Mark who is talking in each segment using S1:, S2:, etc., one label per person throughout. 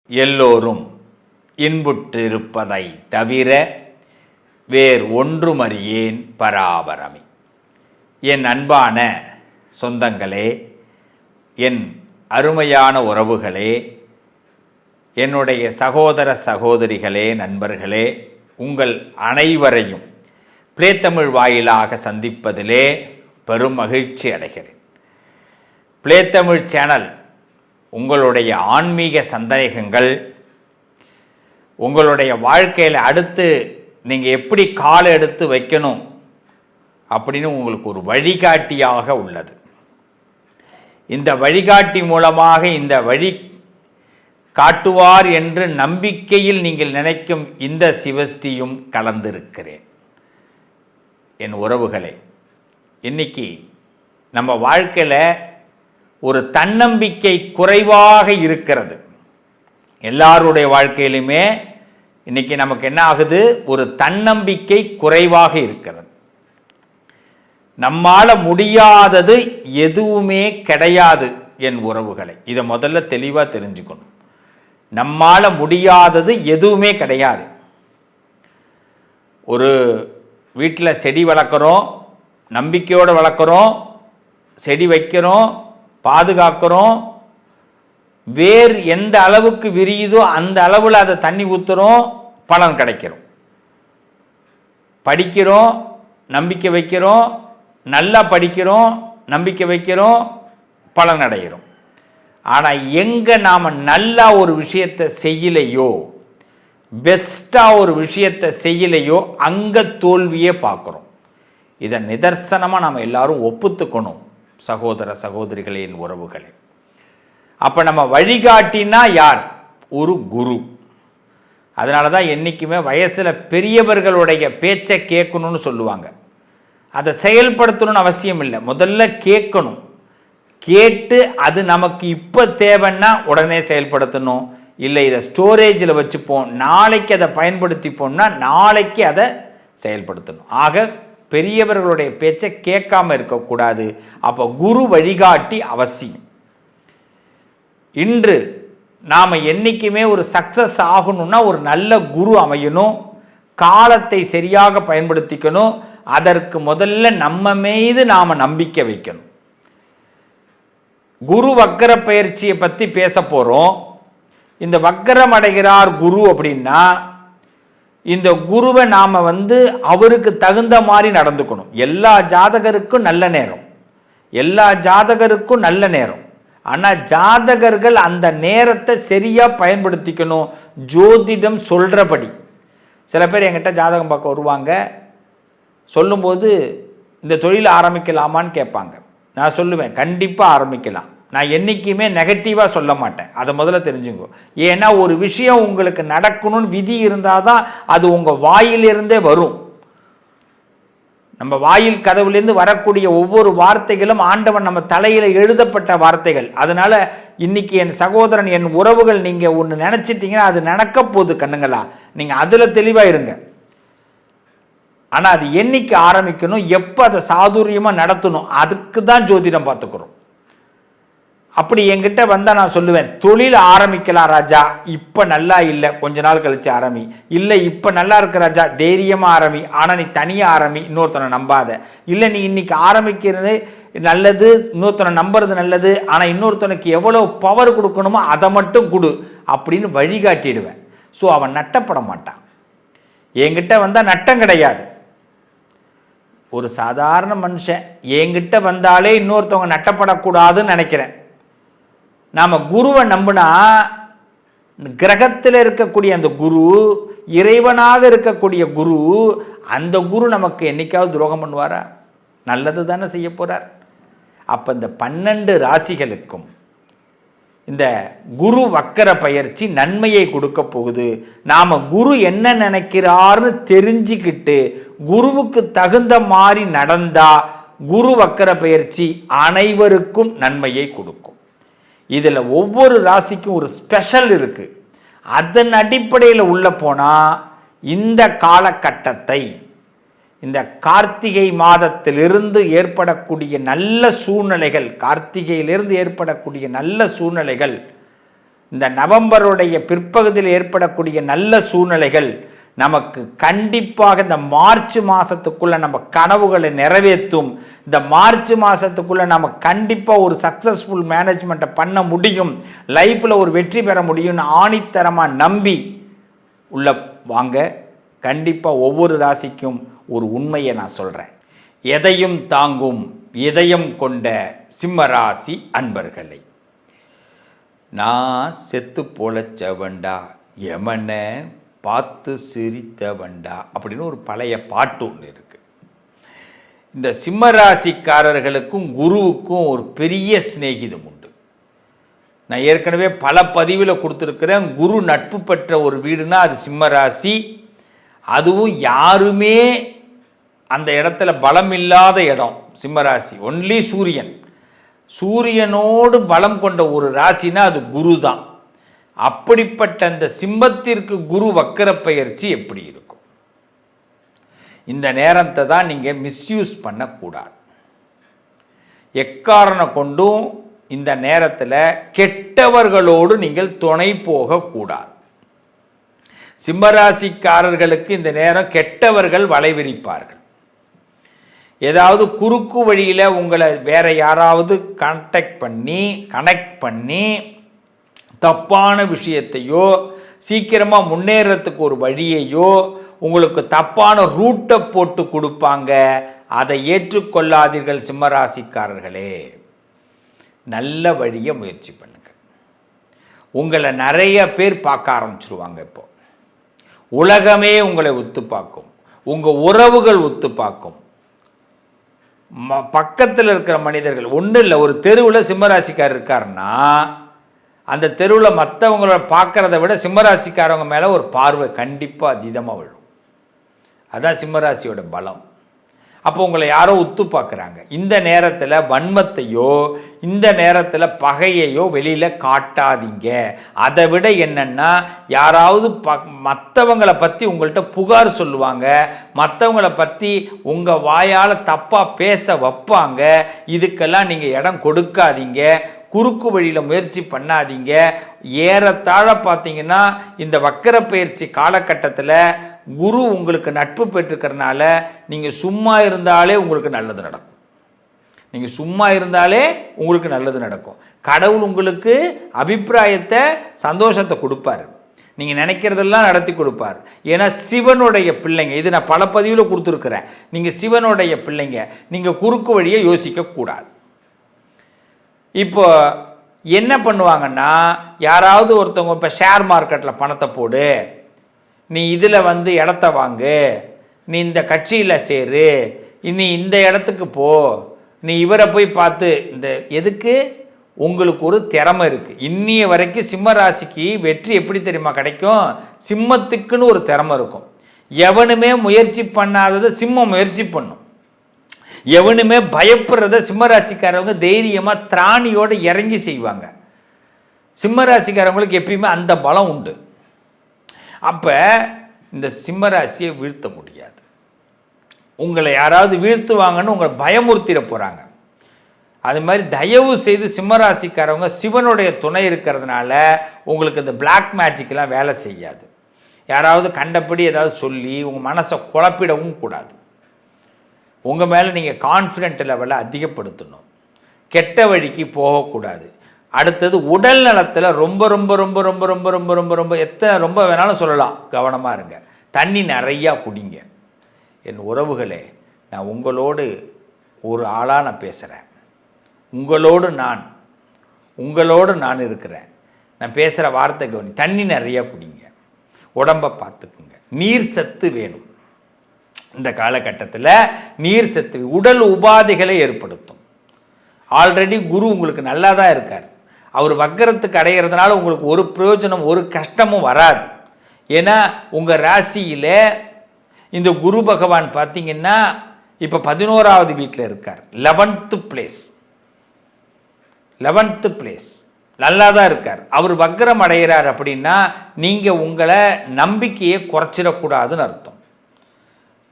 S1: எல்லோரும் இன்புற்றிருப்பதை தவிர வேறு ஒன்றுமறியேன் பராபரமி. என் அன்பான சொந்தங்களே, என் அருமையான உறவுகளே, என்னுடைய சகோதர சகோதரிகளே, நண்பர்களே, உங்கள் அனைவரையும் பிளே தமிழ் வாயிலாக சந்திப்பதிலே பெரும் மகிழ்ச்சி அடைகிறேன். பிளே தமிழ் சேனல் உங்களுடைய ஆன்மீக சந்தேகங்கள், உங்களுடைய வாழ்க்கையில் அடுத்து நீங்கள் எப்படி காலை எடுத்து வைக்கணும் அப்படின்னு உங்களுக்கு ஒரு வழிகாட்டியாக உள்ளது. இந்த வழிகாட்டி மூலமாக இந்த வழி காட்டுவார் என்று நம்பிக்கையில் நீங்கள் நினைக்கும் இந்த சிவஸ்ரீயும் கலந்திருக்கிறேன். என் உறவுகளே, இன்னைக்கு நம்ம வாழ்க்கையில் ஒரு தன்னம்பிக்கை குறைவாக இருக்கிறது. எல்லாருடைய வாழ்க்கையிலுமே இன்னைக்கு நமக்கு என்ன ஆகுது? ஒரு தன்னம்பிக்கை குறைவாக இருக்கிறது. நம்மால முடியாதது எதுவுமே கிடையாது என் உறவுகளை. இதை முதல்ல தெளிவாக தெரிஞ்சுக்கணும். நம்மால முடியாதது எதுவுமே கிடையாது. ஒரு வீட்டில் செடி வளர்க்குறோம், நம்பிக்கையோடு வளர்க்குறோம், செடி வைக்கிறோம், பாதுகாக்கிறோம். வேர் எந்த அளவுக்கு விரியுதோ அந்த அளவில் அதை தண்ணி ஊற்றுறோம், பலன் கிடைக்கிறோம். படிக்கிறோம், நம்பிக்கை வைக்கிறோம், நல்லா படிக்கிறோம், நம்பிக்கை வைக்கிறோம், பலன் அடைகிறோம். ஆனால் எங்கே நாம் நல்லா ஒரு விஷயத்தை செய்யலையோ, பெஸ்ட்டாக ஒரு விஷயத்தை செய்யலையோ, அங்கே தோல்வியே பார்க்குறோம். இதை நிதர்சனமாக நாம் எல்லாரும் ஒப்புத்துக்கணும் சகோதர சகோதரிகளின் உறவுகளே. அப்போ நம்ம வழிகாட்டினா யார்? ஒரு குரு. அதனால தான் என்றைக்குமே வயசில் பெரியவர்களுடைய பேச்சை கேட்கணும்னு சொல்லுவாங்க. அதை செயல்படுத்தணும்னு அவசியம் இல்லை, முதல்ல கேட்கணும். கேட்டு அது நமக்கு இப்போ தேவைன்னா உடனே செயல்படுத்தணும். இல்லை இதை ஸ்டோரேஜில் வச்சுப்போம், நாளைக்கு அதை பயன்படுத்திப்போம்னா நாளைக்கு அதை செயல்படுத்தணும். ஆக பெரியவர்களுடைய பேச்சை கேட்காம இருக்கக்கூடாது. அப்போ குரு வழிகாட்டி அவசியம். இன்று நாம் என்றைக்குமே ஒரு சக்சஸ் ஆகணும்னா ஒரு நல்ல குரு அமையணும். காலத்தை சரியாக பயன்படுத்திக்கணும். அதற்கு முதல்ல நம்ம மீது நாம் நம்பிக்கை வைக்கணும். குரு வக்கர பயிற்சியை பற்றி பேச போகிறோம். இந்த வக்கரம் அடைகிறார் குரு அப்படின்னா இந்த குருவை நாம் அவருக்கு தகுந்த மாதிரி நடந்துக்கணும். எல்லா ஜாதகருக்கும் நல்ல நேரம், எல்லா ஜாதகருக்கும் நல்ல நேரம். ஆனால் ஜாதகர்கள் அந்த நேரத்தை சரியாக பயன்படுத்திக்கணும். ஜோதிடம் சொல்கிறபடி. சில பேர் என்கிட்ட ஜாதகம் பார்க்க வருவாங்க. சொல்லும்போது இந்த தொழில் ஆரம்பிக்கலாமான்னு கேட்பாங்க. நான் சொல்லுவேன், கண்டிப்பாக ஆரம்பிக்கலாம். நான் என்றைக்குமே நெகட்டிவாக சொல்ல மாட்டேன். அதை முதல்ல தெரிஞ்சுங்க. ஏன்னா ஒரு விஷயம் உங்களுக்கு நடக்கணும்னு விதி இருந்தால் தான் அது உங்கள் வாயிலிருந்தே வரும். நம்ம வாயில் கதவுலேருந்து வரக்கூடிய ஒவ்வொரு வார்த்தைகளும் ஆண்டவன் நம்ம தலையில் எழுதப்பட்ட வார்த்தைகள். அதனால் இன்னைக்கு என் சகோதரன், என் உறவுகள், நீங்கள் ஒன்று நினச்சிட்டிங்கன்னா அது நடக்க போகுது கண்ணுங்களா. நீங்கள் அதில் தெளிவாக இருங்க. ஆனால் அது என்னைக்கு ஆரம்பிக்கணும், எப்போ அதை சாதுரியமாக நடத்தணும், அதுக்கு தான் ஜோதிடம் பார்த்துக்கிறோம். அப்படி என்கிட்ட வந்தால் நான் சொல்லுவேன், தொழில் ஆரம்பிக்கலாம் ராஜா, இப்போ நல்லா இல்லை, கொஞ்ச நாள் கழிச்சு ஆரம்பி. இல்லை இப்போ நல்லா இருக்க ராஜா, தைரியமாக ஆரம்பி. ஆனால் நீ தனியாக ஆரம்பி, இன்னொருத்தனை நம்பாத. இல்லை நீ இன்னைக்கு ஆரம்பிக்கிறது நல்லது, இன்னொருத்தனை நம்புறது நல்லது, ஆனால் இன்னொருத்தனுக்கு எவ்வளோ பவர் கொடுக்கணுமோ அதை மட்டும் கொடு அப்படின்னு வழிகாட்டிடுவேன். ஸோ அவன் நட்டப்பட மாட்டான். என்கிட்ட வந்தால் நட்டம் கிடையாது. ஒரு சாதாரண மனுஷன் என்கிட்ட வந்தாலே இன்னொருத்தவங்க நட்டப்படக்கூடாதுன்னு நினைக்கிறேன். நாம் குருவை நம்பினா கிரகத்தில் இருக்கக்கூடிய அந்த குரு, இறைவனாக இருக்கக்கூடிய குரு, அந்த குரு நமக்கு என்னைக்காவது துரோகம் பண்ணுவாரா? நல்லது தானே செய்ய போகிறார். அப்போ இந்த 12 ராசிகளுக்கும் இந்த குரு வக்கர பயிற்சி நன்மையை கொடுக்க போகுது. நாம் குரு என்ன நினைக்கிறார்னு தெரிஞ்சுக்கிட்டு குருவுக்கு தகுந்த மாதிரி நடந்தா குரு வக்கர பயிற்சி அனைவருக்கும் நன்மையை கொடுக்கும். இதில் ஒவ்வொரு ராசிக்கும் ஒரு ஸ்பெஷல் இருக்குது. அதன் அடிப்படையில் உள்ள போனால் இந்த காலகட்டத்தை, இந்த கார்த்திகை மாதத்திலிருந்து ஏற்படக்கூடிய நல்ல சூழ்நிலைகள், கார்த்திகையிலிருந்து ஏற்படக்கூடிய நல்ல சூழ்நிலைகள் இந்த நவம்பருடைய பிற்பகுதியில் ஏற்படக்கூடிய நல்ல சூழ்நிலைகள் நமக்கு கண்டிப்பாக இந்த மார்ச் மாதத்துக்குள்ளே நம்ம கனவுகளை நிறைவேற்றும். இந்த மார்ச் மாதத்துக்குள்ளே நம்ம கண்டிப்பாக ஒரு சக்ஸஸ்ஃபுல் மேனேஜ்மெண்ட்டை பண்ண முடியும், லைஃப்பில் ஒரு வெற்றி பெற முடியும்னு ஆணித்தரமாக நம்பி உள்ள வாங்க. கண்டிப்பாக ஒவ்வொரு ராசிக்கும் ஒரு உண்மையை நான் சொல்கிறேன். எதையும் தாங்கும் இதயம் கொண்ட சிம்மராசி அன்பர்களை, நான் செத்து பொழைச்சவண்டா யமனை பார்த்து சிரித்தவண்டா அப்படின்னு ஒரு பழைய பாட்டு ஒன்று இருக்குது. இந்த சிம்மராசிக்காரர்களுக்கும் குருவுக்கும் ஒரு பெரிய சிநேகிதம் உண்டு. நான் ஏற்கனவே பல பதிவில் கொடுத்துருக்கிறேன். குரு நட்பு பெற்ற ஒரு வீடுனா அது சிம்மராசி. அதுவும் யாருமே அந்த இடத்துல பலம் இல்லாத இடம் சிம்மராசி. ஒன்லி சூரியன், சூரியனோடு பலம் கொண்ட ஒரு ராசினா அது குரு தான். அப்படிப்பட்ட அந்த சிம்மத்திற்கு குரு வக்கர பெயர்ச்சி எப்படி இருக்கும்? இந்த நேரத்தை தான் நீங்கள் மிஸ்யூஸ் பண்ணக்கூடாது. எக்காரணம் கொண்டும் இந்த நேரத்தில் கெட்டவர்களோடு நீங்கள் துணை போகக்கூடாது. சிம்மராசிக்காரர்களுக்கு இந்த நேரம் கெட்டவர்கள் வலைவிரிப்பார்கள். ஏதாவது குறுக்கு வழியில் உங்களை வேற யாராவது கனெக்ட் பண்ணி தப்பான விஷயத்தையோ சீக்கிரமாக முன்னேறத்துக்கு ஒரு வழியையோ உங்களுக்கு தப்பான ரூட்டை போட்டு கொடுப்பாங்க. அதை ஏற்றுக்கொள்ளாதீர்கள் சிம்மராசிக்காரர்களே. நல்ல வழியை முயற்சி பண்ணுங்க. உங்களை நிறைய பேர் பார்க்க ஆரம்பிச்சிருவாங்க. இப்போ உலகமே உங்களை ஒத்து பார்க்கும், உங்கள் உறவுகள் ஒத்து பார்க்கும். பக்கத்தில் இருக்கிற மனிதர்கள் ஒன்றும் இல்லை. ஒரு தெருவில் சிம்மராசிக்காரர் இருக்காருன்னா அந்த தெருவில் மற்றவங்கள பார்க்குறத விட சிம்மராசிக்காரவங்க மேலே ஒரு பார்வை கண்டிப்பாக அதீதமாக விழும். அதுதான் சிம்மராசியோட பலம். அப்போ உங்களை யாரோ உத்து பார்க்குறாங்க. இந்த நேரத்தில் வன்மத்தையோ இந்த நேரத்தில் பகையையோ வெளியில் காட்டாதீங்க. அதை விட என்னென்னா யாராவது மற்றவங்களை பற்றி உங்கள்கிட்ட புகார் சொல்லுவாங்க, மற்றவங்களை பற்றி உங்கள் வாயால் தப்பாக பேச வைப்பாங்க. இதுக்கெல்லாம் நீங்கள் இடம் கொடுக்காதீங்க. குறுக்கு வழியில் முயற்சி பண்ணாதீங்க. ஏறத்தாழ பார்த்தீங்கன்னா இந்த வக்கர பயிற்சி காலகட்டத்தில் குரு உங்களுக்கு நட்பு பெற்றுக்கிறனால நீங்கள் சும்மா இருந்தாலே உங்களுக்கு நல்லது நடக்கும். நீங்கள் சும்மா இருந்தாலே உங்களுக்கு நல்லது நடக்கும். கடவுள் உங்களுக்கு அபிப்பிராயத்தை சந்தோஷத்தை கொடுப்பார். நீங்கள் நினைக்கிறதெல்லாம் நடத்தி கொடுப்பார். ஏன்னா சிவனுடைய பிள்ளைங்க. இது நான் பல பதிவில் கொடுத்துருக்குறேன். நீங்கள் சிவனுடைய பிள்ளைங்க. நீங்கள் குறுக்கு வழியை யோசிக்கக்கூடாது. இப்போ என்ன பண்ணுவாங்கன்னா யாராவது ஒருத்தவங்க இப்போ ஷேர் மார்க்கெட்டில் பணத்தை போடு, நீ இதில் இடத்த வாங்கு, நீ இந்த கட்சியில் சேரு, நீ இந்த இடத்துக்கு போ, நீ இவரை போய் பார்த்து இந்த எதுக்கு? உங்களுக்கு ஒரு திறமை இருக்குது. இன்னிய வரைக்கும் சிம்ம ராசிக்கு வெற்றி எப்படி தெரியுமா கிடைக்கும்? சிம்மத்துக்குன்னு ஒரு திறமை இருக்கும். எவனுமே முயற்சி பண்ணாததை சிம்மம் முயற்சி பண்ணும். எவனுமே பயப்படுறத சிம்மராசிக்காரவங்க தைரியமாக திராணியோடு இறங்கி செய்வாங்க. சிம்மராசிக்காரவங்களுக்கு எப்பயுமே அந்த பலம் உண்டு. அப்போ இந்த சிம்மராசியை வீழ்த்த முடியாது. உங்களை யாராவது வீழ்த்துவாங்கன்னு உங்களை பயமுறுத்திட போகிறாங்க. அது மாதிரி தயவு செய்து சிம்மராசிக்காரவங்க சிவனுடைய துணை இருக்கிறதுனால உங்களுக்கு இந்த பிளாக் மேஜிக்கெலாம் வேலை செய்யாது. யாராவது கண்டபடி ஏதாவது சொல்லி உங்கள் மனசை குழப்பிடவும் கூடாது. உங்கள் மேலே நீங்கள் கான்ஃபிடென்ட் லெவலை அதிகப்படுத்தணும். கெட்ட வழிக்கு போகக்கூடாது. அடுத்தது உடல் நலத்தில் ரொம்ப ரொம்ப ரொம்ப ரொம்ப ரொம்ப ரொம்ப ரொம்ப ரொம்ப எத்தனை ரொம்ப வேணாலும் சொல்லலாம், கவனமாக இருங்க. தண்ணி நிறையா குடிங்க. என் உறவுகளே, நான் உங்களோடு ஒரு ஆளாக நான் பேசுகிறேன். உங்களோடு நான் இருக்கிறேன். நான் பேசுகிற வார்த்தை கவனி. தண்ணி நிறையா குடிங்க, உடம்பை பார்த்துக்குங்க. நீர் சத்து வேணும். இந்த காலகட்டத்தில் நீர் சத்து உடல் உபாதைகளை ஏற்படுத்தும். ஆல்ரெடி குரு உங்களுக்கு நல்லா தான் இருக்கார். அவர் வக்கரத்துக்கு அடைகிறதுனால உங்களுக்கு ஒரு பிரயோஜனம் ஒரு கஷ்டமும் வராது. ஏன்னா உங்கள் ராசியில் இந்த குரு பகவான் பார்த்தீங்கன்னா இப்போ 11வது வீட்டில் இருக்கார். 11th பிளேஸ் நல்லா தான் இருக்கார். அவர் வக்கரம் அடைகிறார் அப்படின்னா நீங்கள் உங்களை நம்பிக்கையை குறைச்சிடக்கூடாதுன்னு அர்த்தம்.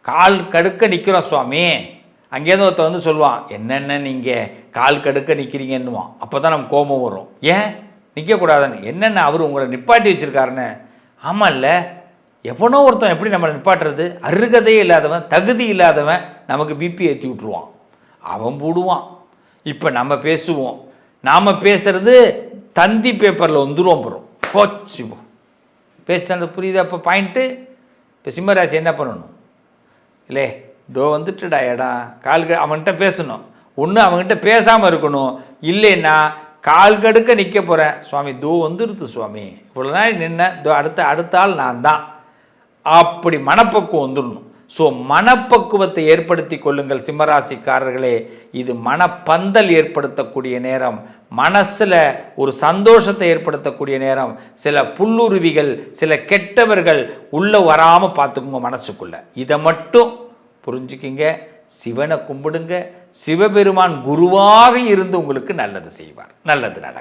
S1: கால் கடுக்க நிற்கிறோம் சுவாமி, அங்கேருந்து ஒருத்த சொல்லுவான், என்னென்ன நீங்கள் கால் கடுக்க நிற்கிறீங்கன்னுவான். அப்போ தான் நமக்கு கோபம் வரும். ஏன் நிற்கக்கூடாதுன்னு. என்னென்ன அவர் உங்களை நிப்பாட்டி வச்சுருக்காருன்னு. ஆமாம் இல்லை, எவனோ ஒருத்தன் எப்படி நம்மளை நிப்பாட்டுறது? அருகதையே இல்லாதவன், தகுதி இல்லாதவன் நமக்கு பிபி ஏற்றி விட்ருவான், அவன் போடுவான். இப்போ நம்ம பேசுவோம், நாம் பேசுறது தந்தி பேப்பரில் வந்துடும், போகிறோம் போச்சு பேசுறது புரியுதா? இப்போ பாயிண்ட்டு. இப்போ சிம்மராசி என்ன பண்ணணும்? இல்லை இதோ வந்துட்டுடா இடம், அவன்கிட்ட பேசணும். ஒன்று அவன்கிட்ட பேசாமல் இருக்கணும், இல்லைன்னா கால் கடுக்க நிற்க போகிறேன், சுவாமி தோ வந்துடுது சுவாமி, இவ்வளோ நாள் நின்ன தோ அடுத்த ஆள் நான் தான், அப்படி மனப்பக்குவம் வந்துடணும். ஸோ மனப்பக்குவத்தை ஏற்படுத்தி கொள்ளுங்கள் சிம்மராசிக்காரர்களே. இது மனப்பந்தல் ஏற்படுத்தக்கூடிய நேரம், மனசில் ஒரு சந்தோஷத்தை ஏற்படுத்தக்கூடிய நேரம். சில புல்லுருவிகள், சில கெட்டவர்கள் உள்ளே வராமல் பார்த்துக்குங்க மனசுக்குள்ளே. இதை மட்டும் புரிஞ்சுக்கிங்க. சிவனை கும்பிடுங்க. சிவபெருமான் குருவாக இருந்து உங்களுக்கு நல்லது செய்வார், நல்லது நடக்கும்.